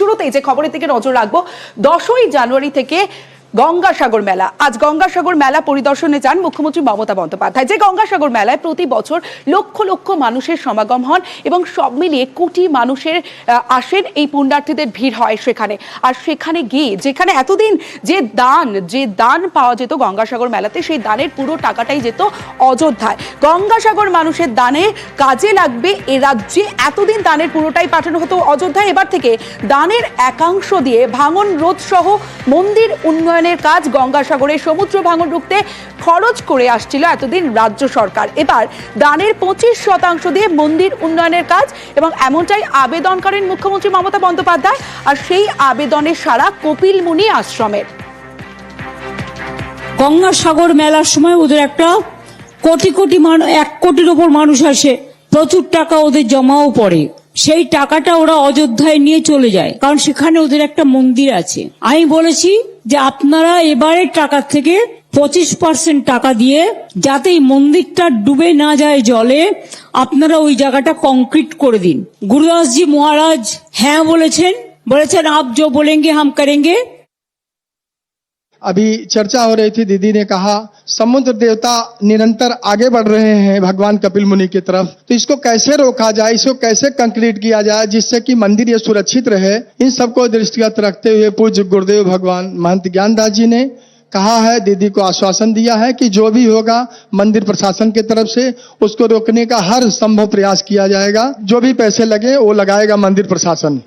শুরুতেই যে খবরের দিকে নজর রাখবো 10ই জানুয়ারি থেকে গঙ্গাসাগর মেলা। আজ গঙ্গাসাগর মেলা পরিদর্শনে যান মুখ্যমন্ত্রী মমতা বন্দ্যোপাধ্যায়। যে গঙ্গাসাগর মেলায় প্রতি বছর লক্ষ লক্ষ মানুষের সমাগম হন এবং সব মিলিয়ে কোটি মানুষের আসেন, এই পুণ্যার্থীদের ভিড় হয় সেখানে। আর সেখানে গিয়ে যেখানে এতদিন যে দান পাওয়া যেত গঙ্গাসাগর মেলাতে, সেই দানের পুরো টাকাটাই যেত অযোধ্যায়। গঙ্গাসাগর মানুষের দানে কাজে লাগবে এ রাজ্যে। এতদিন দানের পুরোটাই পাঠানো হতো অযোধ্যায়, এবার থেকে দানের একাংশ দিয়ে ভাঙন রোধ সহ মন্দির উন্নয়নের কাজ গঙ্গাসাগরের সমুদ্র ভাঙন রুখতে খরচ করে আসছিল এতদিন রাজ্য সরকার। এবার দানের 25% দিয়ে মন্দির উন্নয়নের কাজ, এবং এমনটাই আবেদন করেন মুখ্যমন্ত্রী মমতা বন্দ্যোপাধ্যায়। আর সেই আবেদনের সাড়া কপিল মুনি আশ্রমের। গঙ্গাসাগর মেলার সময় ওদের একটা কোটি কোটি মানুষ, 1 কোটির ওপর মানুষ আসে, প্রচুর টাকা ওদের জমাও পড়ে। সেই টাকাটা ওরা অযোধ্যায় নিয়ে চলে যায়, কারণ সেখানে ওদের একটা মন্দির আছে। আমি বলেছি যে আপনারা এবারের টাকা থেকে 25% টাকা দিয়ে, যাতে এই মন্দিরটা ডুবে না যায় জলে, আপনারা ওই জায়গাটা কংক্রিট করে দিন। গুরুদাসজি মহারাজ হ্যাঁ বলেছেন আপ जो बोलेंगे हम करेंगे। अभी चर्चा हो रही थी, दीदी ने कहा समुद्र देवता निरंतर आगे बढ़ रहे हैं भगवान कपिल मुनि की तरफ, तो इसको कैसे रोका जाए, इसको कैसे कंक्रीट किया जाए जिससे कि मंदिर ये सुरक्षित रहे। इन सबको दृष्टिगत रखते हुए पूज्य गुरुदेव भगवान महंत ज्ञानदास जी ने कहा है, दीदी को आश्वासन दिया है कि जो भी होगा मंदिर प्रशासन की तरफ से उसको रोकने का हर संभव प्रयास किया जाएगा। जो भी पैसे लगे वो लगाएगा मंदिर प्रशासन।